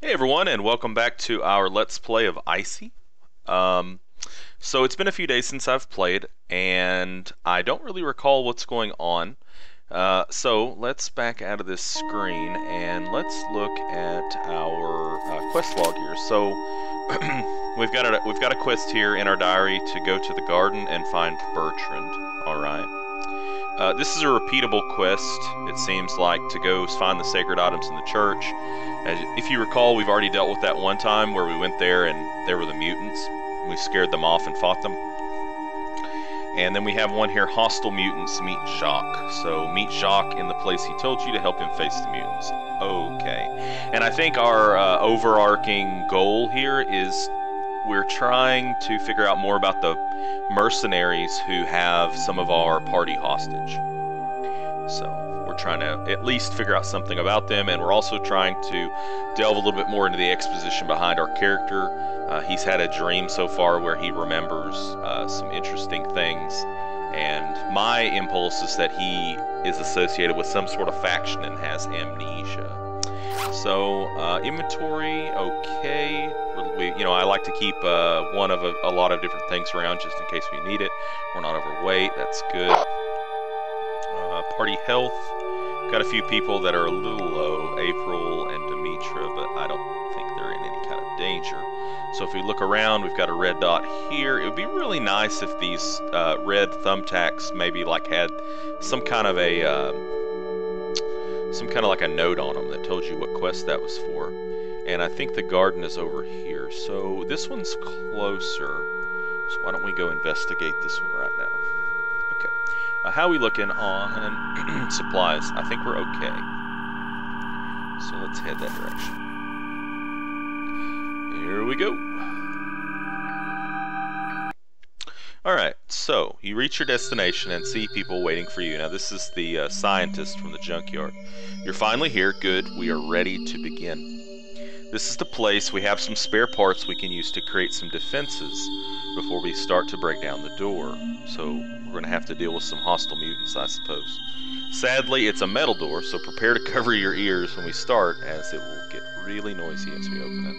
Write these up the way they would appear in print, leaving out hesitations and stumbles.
Hey everyone, and welcome back to our Let's Play of Icy. So it's been a few days since I've played, and I don't really recall what's going on. So let's back out of this screen, and let's look at our quest log here. So we've got a quest here in our diary to go to the garden and find Bertrand. All right. This is a repeatable quest, it seems like, to go find the sacred items in the church. If you recall, we've already dealt with that one time where we went there and there were the mutants. We scared them off and fought them. And then we have one here, hostile mutants, meet Jacques. So meet Jacques in the place he told you to help him face the mutants. Okay. And I think our overarching goal here is we're trying to figure out more about the mercenaries who have some of our party hostage. So we're trying to at least figure out something about them, and we're also trying to delve a little bit more into the exposition behind our character. He's had a dream so far where he remembers some interesting things, and my impulse is that he is associated with some sort of faction and has amnesia. So, inventory, okay. I like to keep one of a lot of different things around just in case we need it. We're not overweight, that's good. Party health, got a few people that are a little low, April and Demetra, but I don't think they're in any kind of danger. So if we look around, we've got a red dot here. It would be really nice if these red thumbtacks maybe like had some kind of like a note on them that told you what quest that was for. And I think the garden is over here. So this one's closer. So why don't we go investigate this one right now? Okay. How are we looking on supplies? I think we're okay. So let's head that direction. Here we go. Alright, so you reach your destination and see people waiting for you. Now this is the scientist from the junkyard. You're finally here. Good. We are ready to begin. This is the place. We have some spare parts we can use to create some defenses before we start to break down the door. So we're going to have to deal with some hostile mutants, I suppose. Sadly, it's a metal door, so prepare to cover your ears when we start, as it will get really noisy as we open it.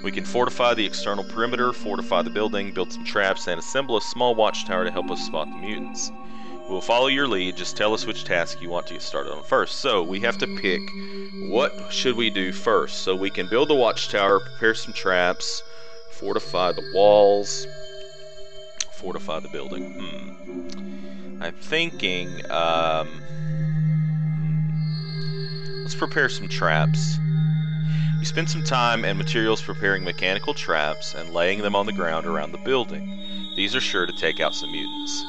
We can fortify the external perimeter, fortify the building, build some traps, and assemble a small watchtower to help us spot the mutants. We'll follow your lead. Just tell us which task you want to get started on first. So we have to pick what should we do first. So we can build the watchtower, prepare some traps, fortify the walls, fortify the building. I'm thinking, let's prepare some traps. You spend some time and materials preparing mechanical traps and laying them on the ground around the building. These are sure to take out some mutants.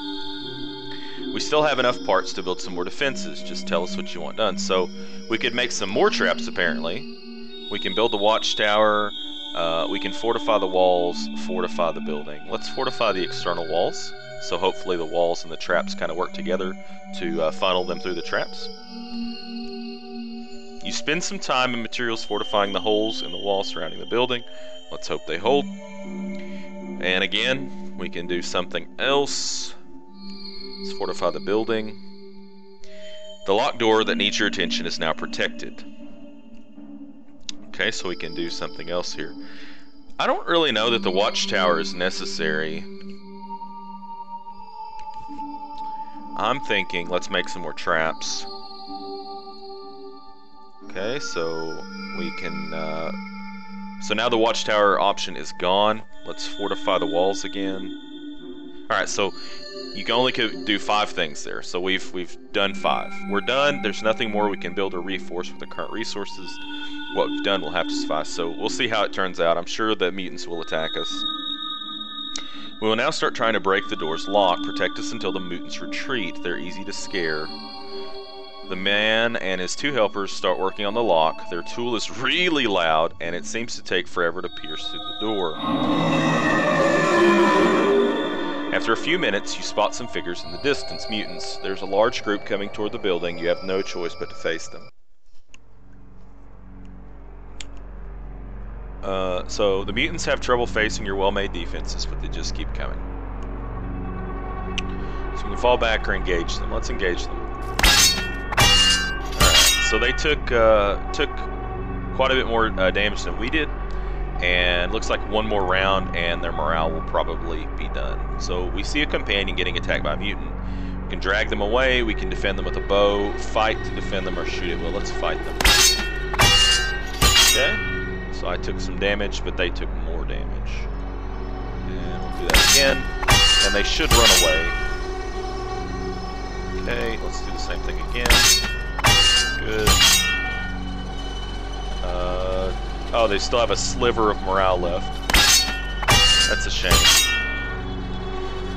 We still have enough parts to build some more defenses. Just tell us what you want done. So we could make some more traps, apparently. We can build the watchtower. We can fortify the walls, fortify the building. Let's fortify the external walls. So hopefully the walls and the traps kind of work together to funnel them through the traps. You spend some time and materials fortifying the holes in the wall surrounding the building. Let's hope they hold. And again, we can do something else. Let's fortify the building. The locked door that needs your attention is now protected. Okay, so we can do something else here. I don't really know that the watchtower is necessary. I'm thinking let's make some more traps. Okay, so we can... so now the watchtower option is gone. Let's fortify the walls again. Alright, so you can only do 5 things there, so we've done 5. We're done. There's nothing more we can build or reinforce with the current resources. What we've done will have to suffice, so we'll see how it turns out. I'm sure that mutants will attack us. We will now start trying to break the door's lock. Protect us until the mutants retreat. They're easy to scare. The man and his 2 helpers start working on the lock. Their tool is really loud, and it seems to take forever to pierce through the door. After a few minutes, you spot some figures in the distance. Mutants. There's a large group coming toward the building. You have no choice but to face them. So the mutants have trouble facing your well-made defenses, but they just keep coming. So we can fall back or engage them. Let's engage them. Alright, so they took quite a bit more damage than we did. And looks like one more round and their morale will probably be done. So we see a companion getting attacked by a mutant. We can drag them away, we can defend them with a bow, fight to defend them, or shoot it. Well, let's fight them. Okay, so I took some damage, but they took more damage. And we'll do that again, and they should run away. Okay, let's do the same thing again. Good. Oh, they still have a sliver of morale left. That's a shame.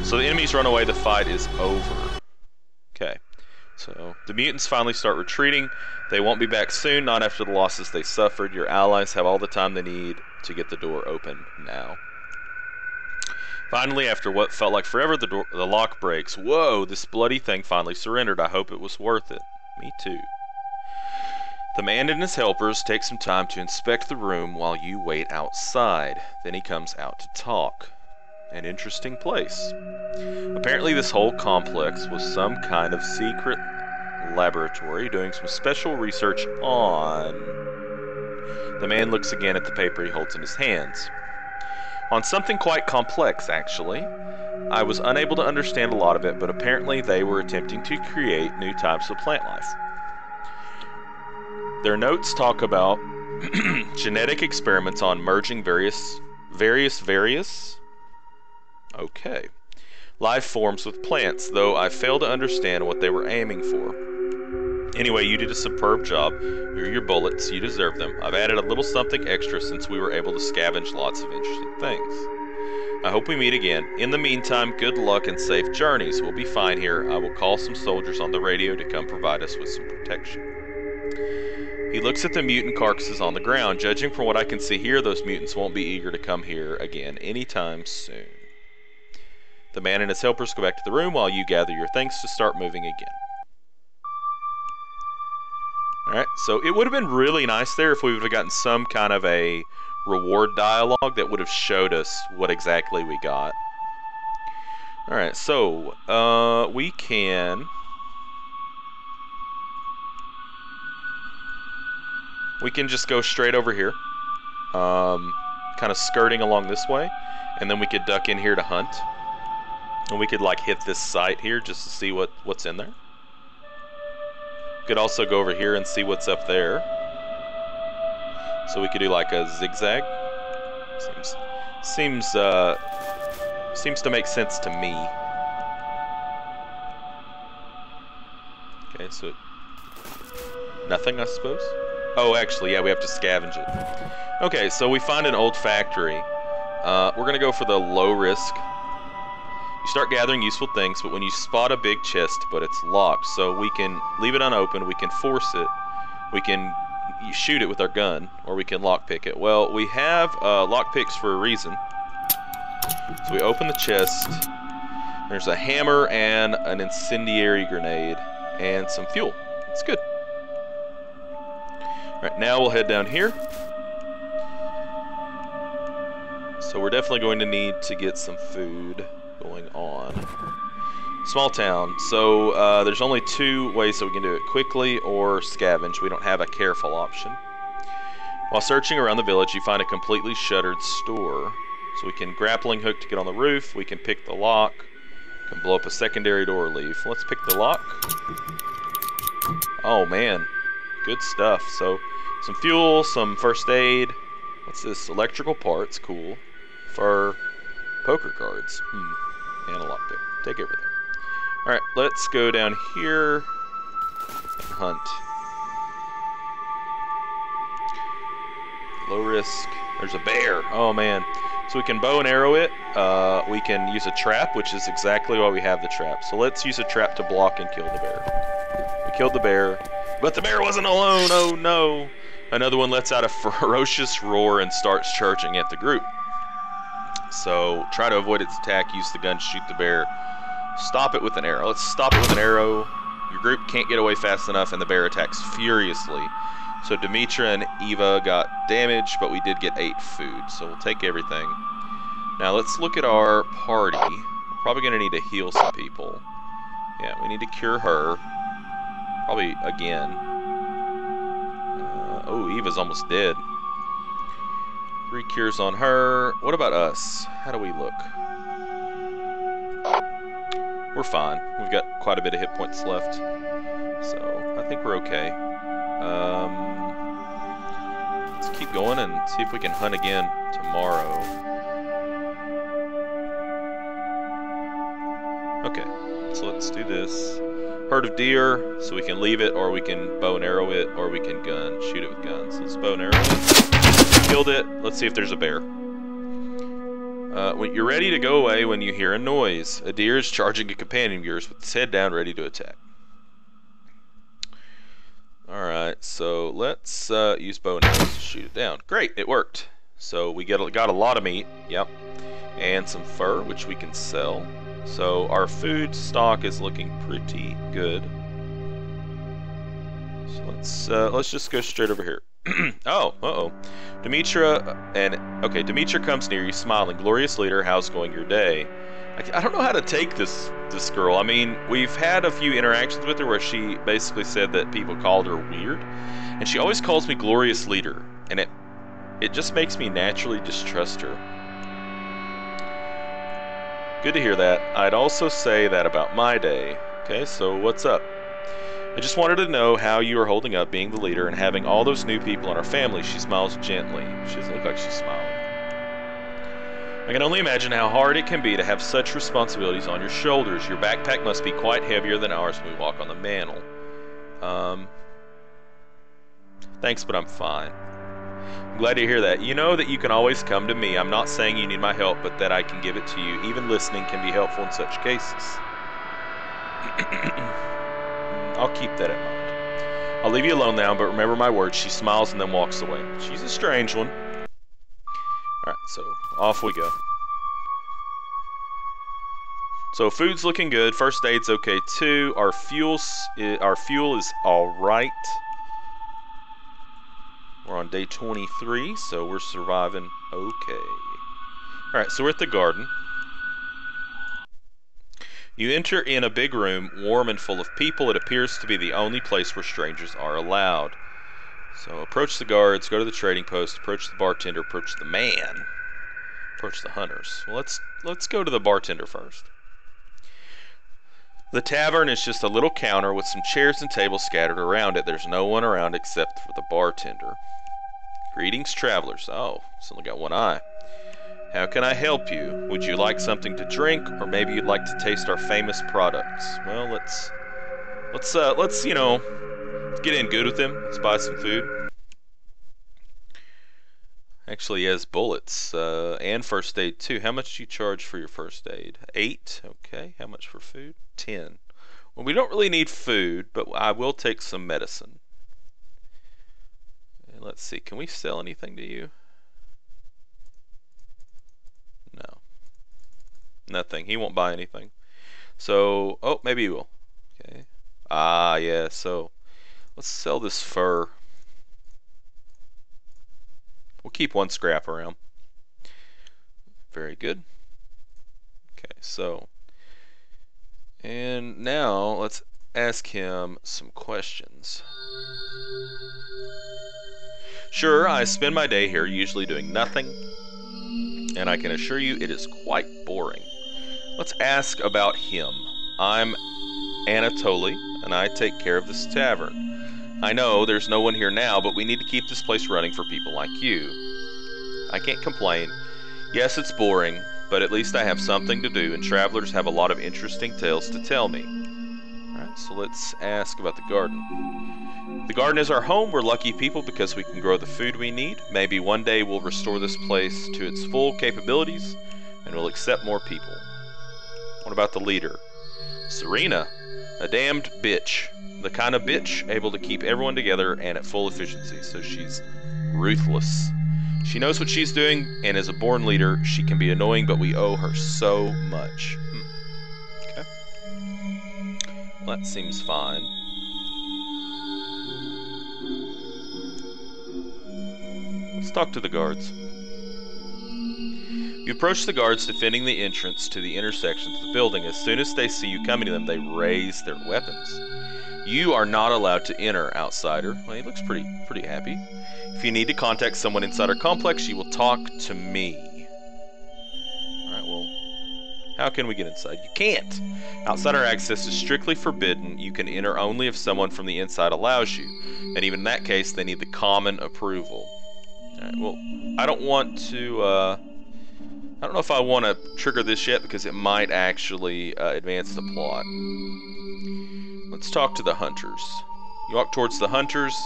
So the enemies run away, the fight is over. Okay, so the mutants finally start retreating. They won't be back soon, not after the losses they suffered. Your allies have all the time they need to get the door open now. Finally, after what felt like forever, the lock breaks. Whoa, this bloody thing finally surrendered. I hope it was worth it. Me too. The man and his helpers take some time to inspect the room while you wait outside. Then he comes out to talk. An interesting place. Apparently this whole complex was some kind of secret laboratory doing some special research on... The man looks again at the paper he holds in his hands. On something quite complex, actually. I was unable to understand a lot of it, but apparently they were attempting to create new types of plant life. Their notes talk about genetic experiments on merging various okay, life forms with plants, though I fail to understand what they were aiming for. Anyway, you did a superb job. You're your bullets, you deserve them. I've added a little something extra since we were able to scavenge lots of interesting things. I hope we meet again. In the meantime, good luck and safe journeys. We'll be fine here. I will call some soldiers on the radio to come provide us with some protection. He looks at the mutant carcasses on the ground. Judging from what I can see here, those mutants won't be eager to come here again anytime soon. The man and his helpers go back to the room while you gather your things to start moving again. Alright, so it would have been really nice there if we would have gotten some kind of a reward dialogue that would have showed us what exactly we got. Alright, so we can just go straight over here, kind of skirting along this way, and then we could duck in here to hunt, and we could like hit this site here just to see what's in there. Could also go over here and see what's up there. So we could do like a zigzag. Seems to make sense to me. Okay, so nothing, I suppose. Oh, actually, yeah, we have to scavenge it. Okay, so we find an old factory. We're gonna go for the low risk. You start gathering useful things, but when you spot a big chest, but it's locked, so we can leave it unopened, we can force it, we can shoot it with our gun, or we can lockpick it. Well, we have lockpicks for a reason. So we open the chest. There's a hammer and an incendiary grenade and some fuel. That's good. Alright, now we'll head down here. So we're definitely going to need to get some food going on. Small town, so there's only two ways that we can do it: quickly or scavenge. We don't have a careful option. While searching around the village, you find a completely shuttered store. So we can grappling hook to get on the roof, we can pick the lock, can blow up a secondary door or leave. Let's pick the lock. Oh man, good stuff. So some fuel, some first aid. What's this? Electrical parts, cool. Fur, poker cards, and a lockpick. Take everything. Alright, let's go down here and hunt. Low risk. There's a bear. Oh man. So we can bow and arrow it. We can use a trap, which is exactly why we have the trap. So let's use a trap to block and kill the bear. We killed the bear, but the bear wasn't alone. Oh no. Another one lets out a ferocious roar and starts charging at the group. So try to avoid its attack. Use the gun to shoot the bear. Stop it with an arrow. Let's stop it with an arrow. Your group can't get away fast enough, and the bear attacks furiously. So Demetra and Eva got damage, but we did get 8 food, so we'll take everything. Now let's look at our party. We're probably going to need to heal some people. Yeah, we need to cure her. Probably again. Oh, Eva's almost dead. 3 cures on her. What about us? How do we look? We're fine. We've got quite a bit of hit points left. So, I think we're okay. Let's keep going and see if we can hunt again tomorrow. Okay, so let's do this. Herd of deer, so we can leave it, or we can bow and arrow it, or we can shoot it with guns. Let's bow and arrow it. Killed it. Let's see if there's a bear. When you're ready to go away when you hear a noise. A deer is charging a companion of yours with its head down, ready to attack. Alright, so let's use bow and arrows to shoot it down. Great, it worked. So we got a lot of meat, yep, and some fur, which we can sell. So our food stock is looking pretty good. So let's just go straight over here. Oh, Demetra Demetra comes near you, smiling. Glorious leader, how's going your day? I don't know how to take this girl. I mean, we've had a few interactions with her where she basically said that people called her weird, and she always calls me glorious leader, and it just makes me naturally distrust her. Good to hear that. I'd also say that about my day. Okay, so what's up? I just wanted to know how you are holding up being the leader and having all those new people in our family. She smiles gently. She doesn't look like she's smiling. I can only imagine how hard it can be to have such responsibilities on your shoulders. Your backpack must be quite heavier than ours when we walk on the mantle. Thanks, but I'm fine. I'm glad to hear that. You know that you can always come to me. I'm not saying you need my help, but that I can give it to you. Even listening can be helpful in such cases. I'll keep that in mind. I'll leave you alone now, but remember my words. She smiles and then walks away. She's a strange one. Alright, so off we go. So food's looking good. First aid's okay too. Our fuel is alright. We're on day 23, so we're surviving okay. Alright, so we're at the garden. You enter in a big room, warm and full of people. It appears to be the only place where strangers are allowed. So approach the guards, go to the trading post, approach the bartender, approach the man, approach the hunters. Well, let's go to the bartender first. The tavern is just a little counter with some chairs and tables scattered around it. There's no one around except for the bartender. Greetings, travelers. Oh, it's only got one eye. How can I help you? Would you like something to drink, or maybe you'd like to taste our famous products? Well, let's you know, get in good with him. Let's buy some food. Actually, he has bullets and first aid too. How much do you charge for your first aid? 8. Okay. How much for food? 10. Well, we don't really need food, but I will take some medicine. And let's see. Can we sell anything to you? No. Nothing. He won't buy anything. So, oh, maybe he will. Okay. Ah, yeah. So, let's sell this fur. We'll keep 1 scrap around. Very good. Okay, so, and now let's ask him some questions. Sure, I spend my day here usually doing nothing, and I can assure you it is quite boring. Let's ask about him. I'm Anatoly, and I take care of this tavern. I know there's no one here now, but we need to keep this place running for people like you. I can't complain. Yes, it's boring, but at least I have something to do, and travelers have a lot of interesting tales to tell me. Alright, so let's ask about the garden. The garden is our home. We're lucky people because we can grow the food we need. Maybe one day we'll restore this place to its full capabilities, and we'll accept more people. What about the leader? Serena, a damned bitch. The kind of bitch able to keep everyone together and at full efficiency, so she's ruthless. She knows what she's doing, and as a born leader, she can be annoying, but we owe her so much. Okay. Well, that seems fine. Let's talk to the guards. You approach the guards defending the entrance to the intersections of the building. As soon as they see you coming to them, they raise their weapons. You are not allowed to enter, outsider. Well, he looks pretty happy. If you need to contact someone inside our complex, you will talk to me. Alright, well, how can we get inside? You can't! Outsider access is strictly forbidden. You can enter only if someone from the inside allows you. And even in that case, they need the common approval. Alright, well, I don't want to, I don't know if I want to trigger this yet because it might actually advance the plot. Let's talk to the hunters. You walk towards the hunters.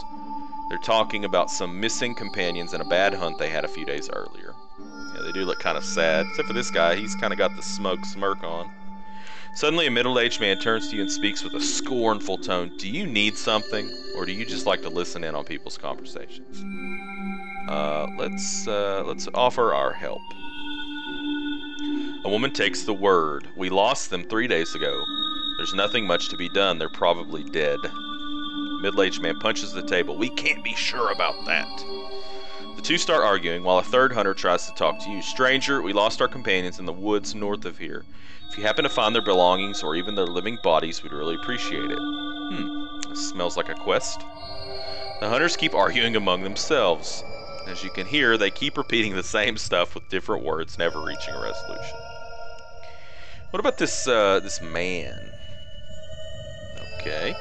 They're talking about some missing companions and a bad hunt they had a few days earlier. Yeah, they do look kind of sad, except for this guy. He's kind of got the smirk on. Suddenly, a middle-aged man turns to you and speaks with a scornful tone. Do you need something, or do you just like to listen in on people's conversations? Let's offer our help. A woman takes the word. We lost them 3 days ago. There's nothing much to be done. They're probably dead. Middle-aged man punches the table. We can't be sure about that. The two start arguing while a third hunter tries to talk to you. Stranger, we lost our companions in the woods north of here. If you happen to find their belongings or even their living bodies, we'd really appreciate it. This smells like a quest. The hunters keep arguing among themselves. As you can hear, they keep repeating the same stuff with different words, never reaching a resolution. What about this man? Okay.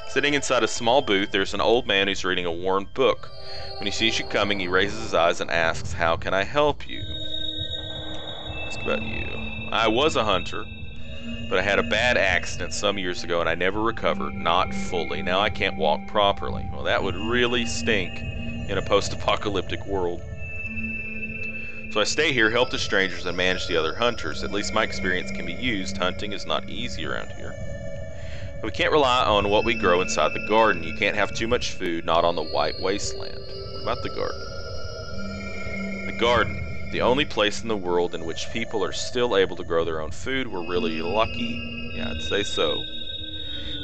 Sitting inside a small booth, there's an old man who's reading a worn book. When he sees you coming, he raises his eyes and asks, how can I help you? Ask about you. I was a hunter, but I had a bad accident some years ago and I never recovered, not fully. Now I can't walk properly. Well, that would really stink in a post-apocalyptic world. So I stay here, help the strangers, and manage the other hunters. At least my experience can be used. Hunting is not easy around here. But we can't rely on what we grow inside the garden. You can't have too much food, not on the white wasteland. What about the garden? The garden. The only place in the world in which people are still able to grow their own food. We're really lucky. Yeah, I'd say so.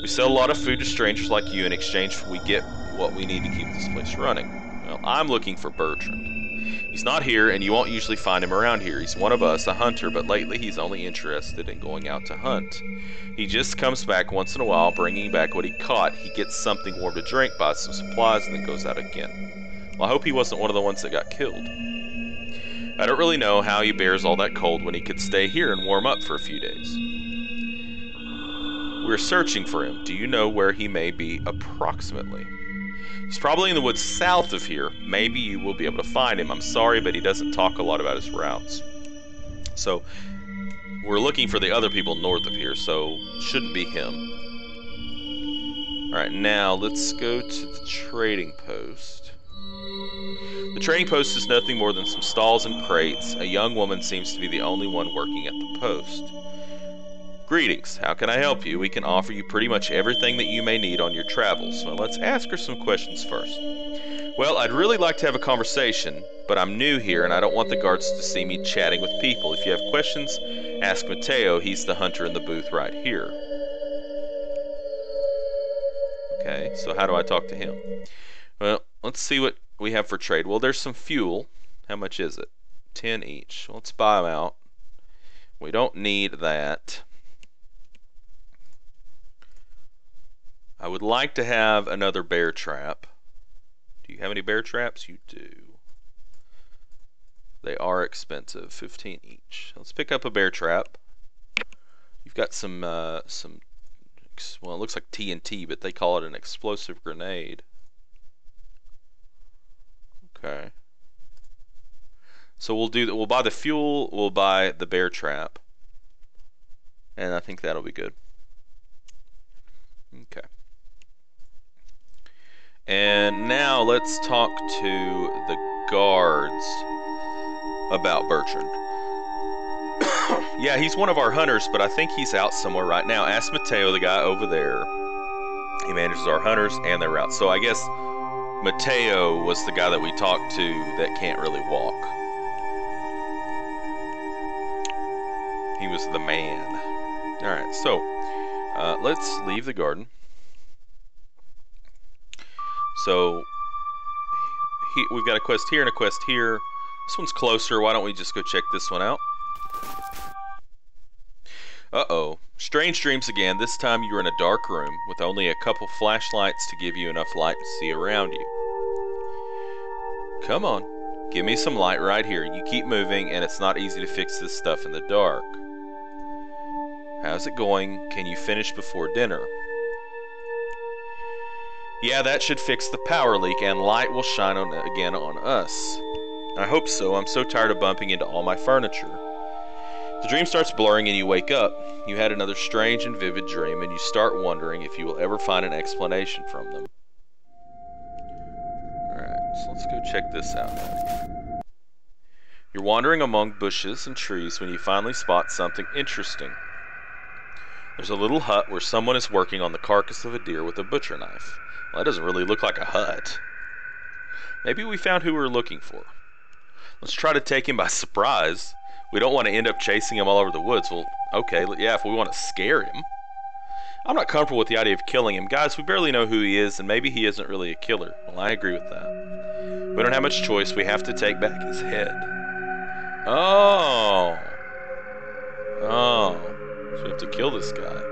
We sell a lot of food to strangers like you. In exchange, we get what we need to keep this place running. Well, I'm looking for Bertrand. He's not here, and you won't usually find him around here. He's one of us, a hunter, but lately he's only interested in going out to hunt. He just comes back once in a while, bringing back what he caught. He gets something warm to drink, buys some supplies, and then goes out again. Well, I hope he wasn't one of the ones that got killed. I don't really know how he bears all that cold when he could stay here and warm up for a few days. We're searching for him. Do you know where he may be approximately? He's probably in the woods south of here. Maybe you will be able to find him. I'm sorry, but he doesn't talk a lot about his routes. So, we're looking for the other people north of here, so shouldn't be him. Alright, now let's go to the trading post. The trading post is nothing more than some stalls and crates. A young woman seems to be the only one working at the post. Greetings, how can I help you? We can offer you pretty much everything that you may need on your travels. Well, let's ask her some questions first. Well, I'd really like to have a conversation, but I'm new here and I don't want the guards to see me chatting with people. If you have questions, ask Mateo. He's the hunter in the booth right here. Okay, so how do I talk to him? Well, let's see what we have for trade. Well, there's some fuel. How much is it? 10 each. Let's buy them out. We don't need that. I would like to have another bear trap. Do you have any bear traps? You do. They are expensive, 15 each. Let's pick up a bear trap. You've got some, well, it looks like TNT, but they call it an explosive grenade. Okay. So we'll do that. We'll buy the fuel. We'll buy the bear trap, and I think that'll be good. Okay. And now let's talk to the guards about Bertrand. Yeah, he's one of our hunters, but I think he's out somewhere right now. Ask Mateo, the guy over there. He manages our hunters and their routes. So I guess Mateo was the guy that we talked to that can't really walk. He was the man. Alright, so let's leave the garden. So we've got a quest here and a quest here. This one's closer. Why don't we just go check this one out? Uh-oh. Strange dreams again. This time you're in a dark room with only a couple flashlights to give you enough light to see around you. Come on. Give me some light right here. You keep moving, and it's not easy to fix this stuff in the dark. How's it going? Can you finish before dinner? Yeah, that should fix the power leak, and light will shine again on us. I hope so. I'm so tired of bumping into all my furniture. The dream starts blurring and you wake up. You had another strange and vivid dream, and you start wondering if you will ever find an explanation from them. Alright, so let's go check this out now. You're wandering among bushes and trees when you finally spot something interesting. There's a little hut where someone is working on the carcass of a deer with a butcher knife. Well, that doesn't really look like a hut. Maybe we found who we were looking for. Let's try to take him by surprise. We don't want to end up chasing him all over the woods. Well, okay, yeah, if we want to scare him. I'm not comfortable with the idea of killing him. Guys, we barely know who he is, and maybe he isn't really a killer. Well, I agree with that. We don't have much choice. We have to take back his head. Oh. Oh. So we have to kill this guy.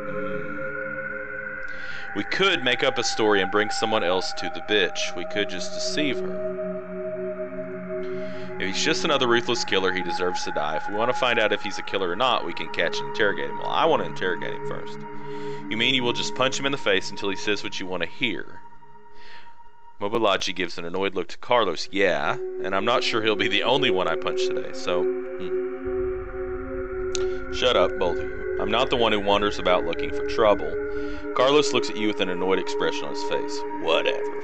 We could make up a story and bring someone else to the bitch. We could just deceive her. If he's just another ruthless killer, he deserves to die. If we want to find out if he's a killer or not, we can catch and interrogate him. Well, I want to interrogate him first. You mean you will just punch him in the face until he says what you want to hear? Mobilaji gives an annoyed look to Carlos. Yeah, and I'm not sure he'll be the only one I punch today, so... Shut up, both of you. I'm not the one who wanders about looking for trouble. Carlos looks at you with an annoyed expression on his face. Whatever.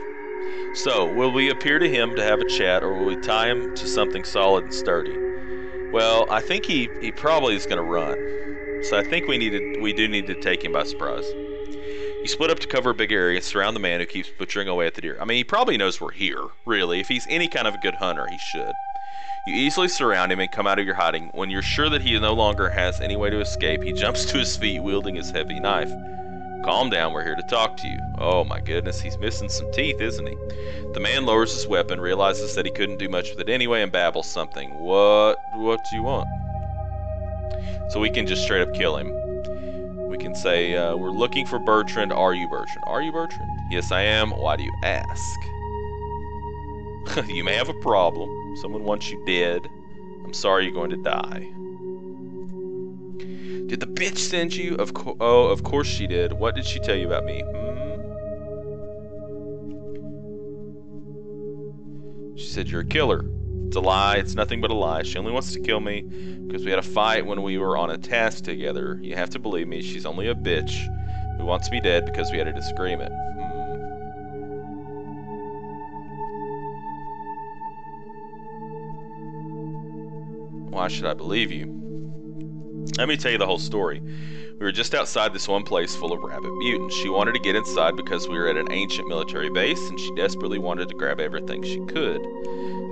So, will we appear to him to have a chat, or will we tie him to something solid and sturdy? Well, I think he probably is going to run. So I think we do need to take him by surprise. You split up to cover a big area, surround the man who keeps butchering away at the deer. I mean, he probably knows we're here, really. If he's any kind of a good hunter, he should. You easily surround him and come out of your hiding. When you're sure that he no longer has any way to escape, he jumps to his feet, wielding his heavy knife. Calm down, we're here to talk to you. Oh my goodness, he's missing some teeth, isn't he? The man lowers his weapon, realizes that he couldn't do much with it anyway, and babbles something. What do you want? So we can just straight up kill him. We can say, we're looking for Bertrand. Are you Bertrand? Are you Bertrand? Yes, I am. Why do you ask? You may have a problem. Someone wants you dead. I'm sorry you're going to die. Did the bitch send you? Oh, of course she did. What did she tell you about me? She said you're a killer. It's a lie. It's nothing but a lie. She only wants to kill me because we had a fight when we were on a task together. You have to believe me. She's only a bitch who wants me dead because we had a disagreement. Why should I believe you? Let me tell you the whole story. We were just outside this one place full of rabid mutants. She wanted to get inside because we were at an ancient military base, and she desperately wanted to grab everything she could.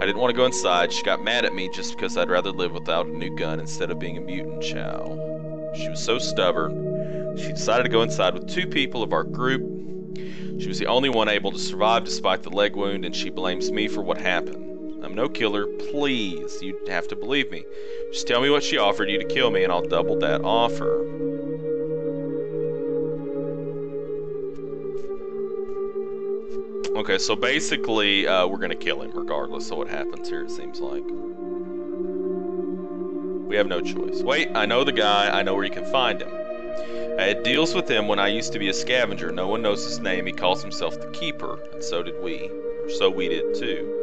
I didn't want to go inside. She got mad at me just because I'd rather live without a new gun instead of being a mutant chow. She was so stubborn. She decided to go inside with 2 people of our group. She was the only one able to survive despite the leg wound, and she blames me for what happened. I'm no killer. Please, you have to believe me. Just tell me what she offered you to kill me, and I'll double that offer. Okay, so basically, we're gonna kill him regardless of what happens here, it seems like. We have no choice. Wait, I know the guy. I know where you can find him. I had deals with him when I used to be a scavenger. No one knows his name. He calls himself the Keeper, and so did we. Or so we did, too.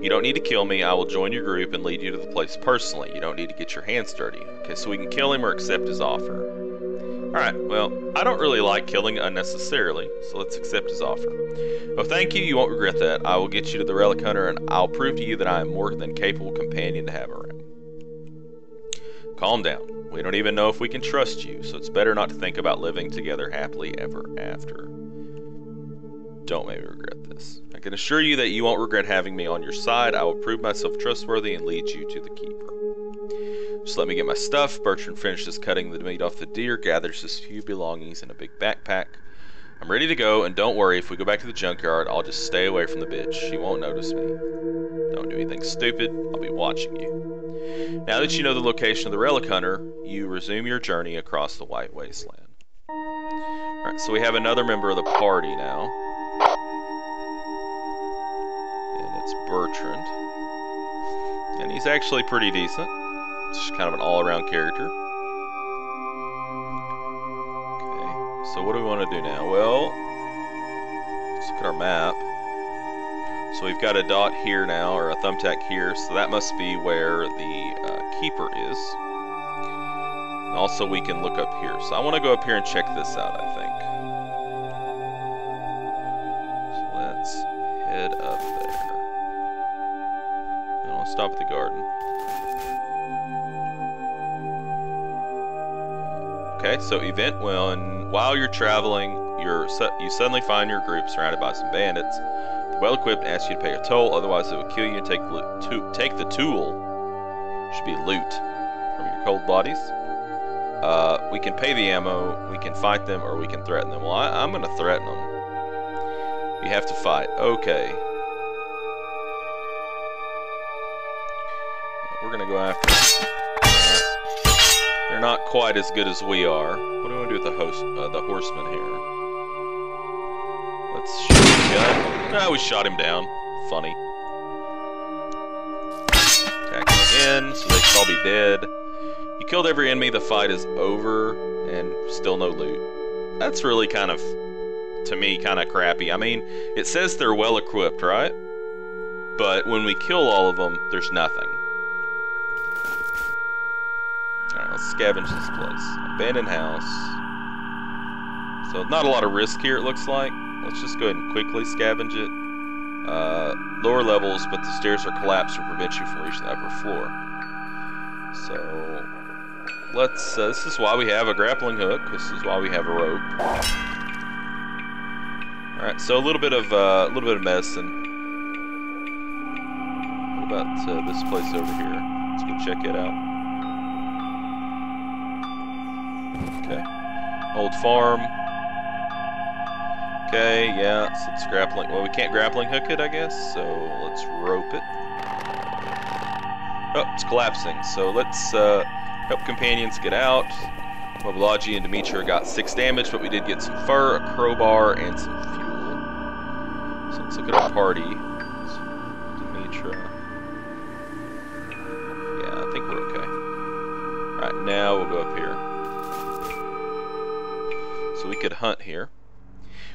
You don't need to kill me. I will join your group and lead you to the place personally. You don't need to get your hands dirty. Okay, so we can kill him or accept his offer. Alright, well, I don't really like killing unnecessarily, so let's accept his offer. Oh, thank you. You won't regret that. I will get you to the Relic Hunter, and I'll prove to you that I am more than capable companion to have around. Calm down. We don't even know if we can trust you, so it's better not to think about living together happily ever after. Don't make me regret this. I can assure you that you won't regret having me on your side. I will prove myself trustworthy and lead you to the Keeper. Just let me get my stuff. Bertrand finishes cutting the meat off the deer, gathers his few belongings in a big backpack. I'm ready to go, and don't worry, if we go back to the junkyard, I'll just stay away from the bitch. She won't notice me. Don't do anything stupid. I'll be watching you. Now that you know the location of the Relic Hunter, you resume your journey across the White Wasteland. Alright, so we have another member of the party now. And it's Bertrand. And he's actually pretty decent. Just kind of an all-around character. Okay, so what do we want to do now? Well, let's look at our map. So we've got a dot here now, or a thumbtack here, so that must be where the keeper is. And also we can look up here. So I want to go up here and check this out, I think. So let's head up there. And I'll stop at the garden. Okay, so event when while you're traveling, you suddenly find your group surrounded by some bandits. They're well equipped and ask you to pay a toll, otherwise they will kill you and take the tool. Should be loot from your cold bodies. We can pay the ammo, we can fight them, or we can threaten them. Well, I'm going to threaten them. You have to fight. Okay. We're going to go after them. They're not quite as good as we are. What do we want to do with the horseman here? Let's shoot the gun. Ah, we shot him down. Funny. Attack again, so they should all be dead. You killed every enemy, the fight is over, and still no loot. That's really kind of, to me, kind of crappy. I mean, it says they're well equipped, right? But when we kill all of them, there's nothing. Alright, let's scavenge this place. Abandoned house. So not a lot of risk here, it looks like. Let's just go ahead and quickly scavenge it. Lower levels, but the stairs are collapsed to prevent you from reaching the upper floor. So let's. This is why we have a grappling hook. This is why we have a rope. All right. So a little bit of medicine. What about this place over here? Let's go check it out. Okay. Old farm. Okay, yeah, so it's grappling. Well, we can't grappling hook it, I guess, so let's rope it. Oh, it's collapsing, so let's help companions get out. Mobilaji and Demetra got 6 damage, but we did get some fur, a crowbar, and some fuel. So let's look at our party. Demetra. Yeah, I think we're okay. Alright, now we'll go up here. So we could hunt here.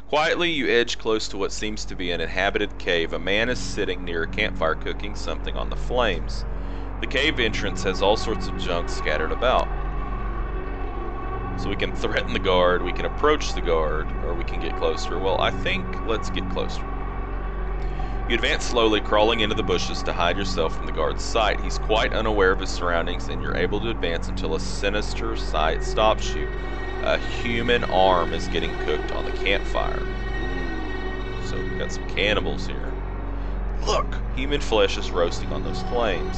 Quietly, you edge close to what seems to be an inhabited cave. A man is sitting near a campfire cooking something on the flames. The cave entrance has all sorts of junk scattered about. So we can threaten the guard, we can approach the guard, or we can get closer. Well, I think let's get closer. You advance slowly, crawling into the bushes to hide yourself from the guard's sight. He's quite unaware of his surroundings, and you're able to advance until a sinister sight stops you. A human arm is getting cooked on the campfire. So we've got some cannibals here. Look! Human flesh is roasting on those flames.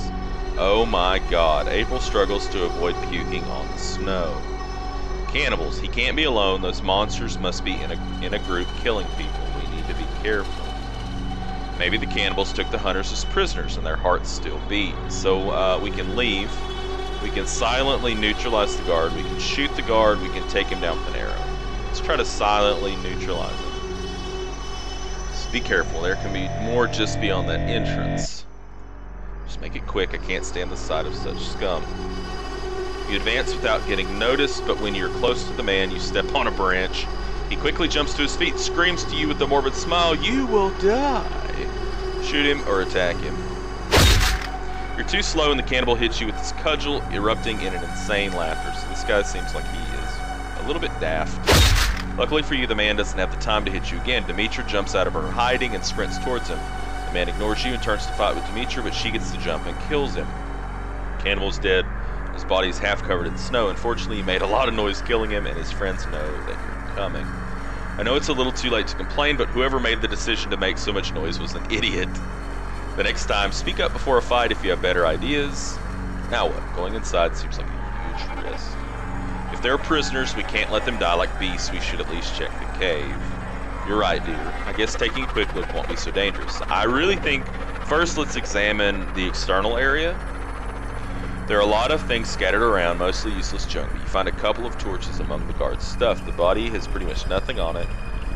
Oh my god. April struggles to avoid puking on the snow. Cannibals. He can't be alone. Those monsters must be in a group killing people. We need to be careful. Maybe the cannibals took the hunters as prisoners and their hearts still beat. So we can leave. We can silently neutralize the guard. We can shoot the guard. We can take him down with an arrow. Let's try to silently neutralize him. Just be careful. There can be more just beyond that entrance. Just make it quick. I can't stand the sight of such scum. You advance without getting noticed, but when you're close to the man, you step on a branch. He quickly jumps to his feet, screams to you with a morbid smile, "You will die!" Shoot him or attack him. You're too slow and the cannibal hits you with his cudgel, erupting in an insane laughter. So this guy seems like he is a little bit daft. Luckily for you, the man doesn't have the time to hit you again. Demetra jumps out of her hiding and sprints towards him. The man ignores you and turns to fight with Demetra, but she gets the jump and kills him. The cannibal's dead. His body is half covered in snow. Unfortunately, he made a lot of noise killing him, and his friends know that you're coming. I know it's a little too late to complain, but whoever made the decision to make so much noise was an idiot. The next time, speak up before a fight if you have better ideas. Now what? Going inside seems like a huge risk. If they're prisoners, we can't let them die like beasts. We should at least check the cave. You're right, dear. I guess taking a quick look won't be so dangerous. I really think, first let's examine the external area. There are a lot of things scattered around, mostly useless junk, but you find a couple of torches among the guard's stuff. The body has pretty much nothing on it,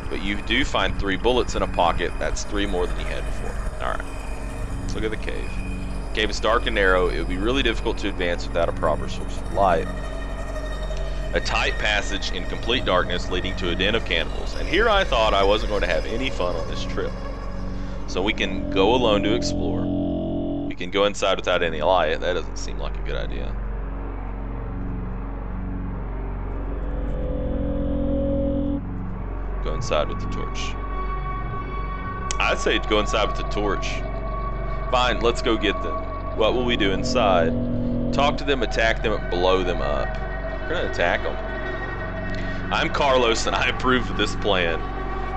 but you do find 3 bullets in a pocket. That's 3 more than you had before. Alright. Let's look at the cave. The cave is dark and narrow. It would be really difficult to advance without a proper source of light. A tight passage in complete darkness leading to a den of cannibals. And here I thought I wasn't going to have any fun on this trip. So we can go alone to explore. We can go inside without any light. That doesn't seem like a good idea. Go inside with the torch. I'd say go inside with the torch. Fine, let's go get them. What will we do inside? Talk to them, attack them, and blow them up. We're gonna attack them. I'm Carlos, and I approve of this plan.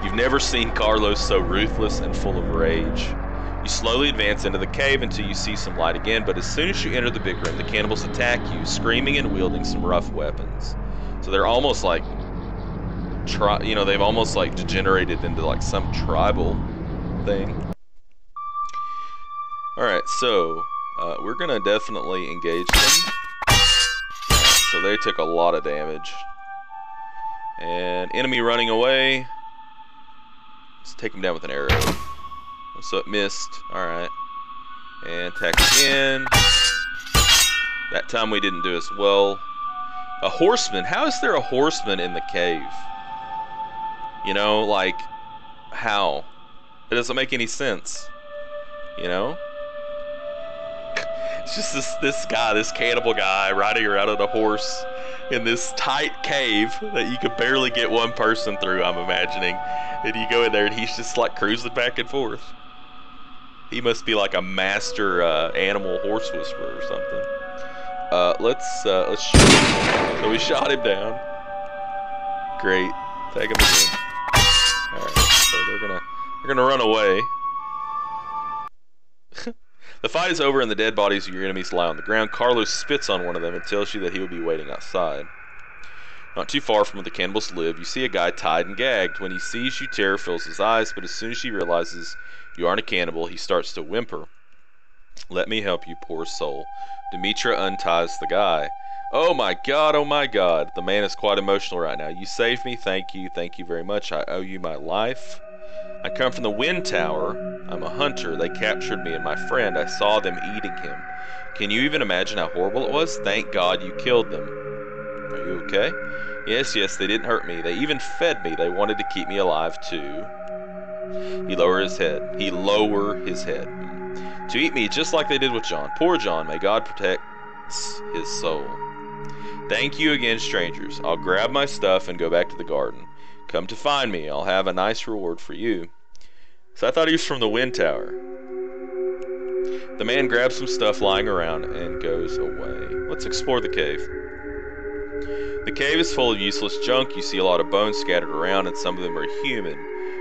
You've never seen Carlos so ruthless and full of rage. You slowly advance into the cave until you see some light again, but as soon as you enter the big room, the cannibals attack you, screaming and wielding some rough weapons. So they're almost like, they've almost like degenerated into like some tribal thing. Alright, so we're gonna definitely engage them. So they took a lot of damage. And enemy running away. Let's take him down with an arrow. So it missed. Alright. And attack again. That time we didn't do as well. A horseman. How is there a horseman in the cave? You know, like, how? It doesn't make any sense. You know? It's just this guy, this cannibal guy, riding around on a horse in this tight cave that you could barely get one person through, I'm imagining. And you go in there and he's just like cruising back and forth. He must be like a master animal horse whisperer or something. Let's shoot him. So we shot him down. Great. Take him again. Alright, so they're gonna run away. The fight is over and the dead bodies of your enemies lie on the ground. Carlos spits on one of them and tells you that he will be waiting outside. Not too far from where the cannibals live, you see a guy tied and gagged. When he sees you, terror fills his eyes, but as soon as he realizes you aren't a cannibal, he starts to whimper. Let me help you, poor soul. Demetra unties the guy. Oh my god, oh my god. The man is quite emotional right now. You saved me, thank you very much. I owe you my life. I come from the wind tower. I'm a hunter. They captured me and my friend. I saw them eating him. Can you even imagine how horrible it was? Thank God you killed them. Are you okay? Yes, they didn't hurt me. They even fed me. They wanted to keep me alive too. He lower his head. To eat me just like they did with John. Poor John. May God protect his soul. Thank you again, strangers. I'll grab my stuff and go back to the garden. Come to find me. I'll have a nice reward for you. So I thought he was from the wind tower. The man grabs some stuff lying around and goes away. Let's explore the cave. The cave is full of useless junk. You see a lot of bones scattered around, and some of them are human.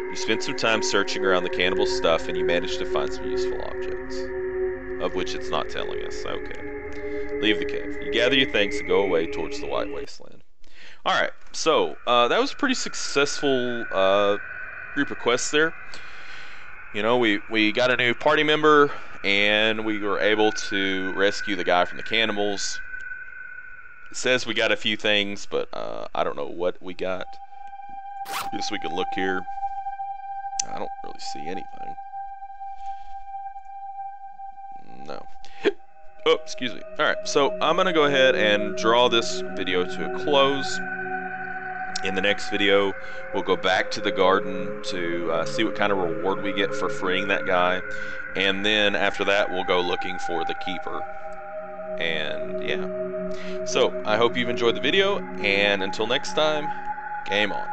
You spend some time searching around the cannibal stuff, and you manage to find some useful objects. Of which it's not telling us. Okay. Leave the cave. You gather your things and go away towards the White Wasteland. Alright, so that was a pretty successful group of quests there. You know, we got a new party member, and we were able to rescue the guy from the cannibals. It says we got a few things, but I don't know what we got. Guess we can look here. I don't really see anything. No. Oh, excuse me. Alright, so I'm going to go ahead and draw this video to a close. In the next video, we'll go back to the garden to see what kind of reward we get for freeing that guy. And then after that, we'll go looking for the keeper. And yeah. So, I hope you've enjoyed the video, and until next time, game on.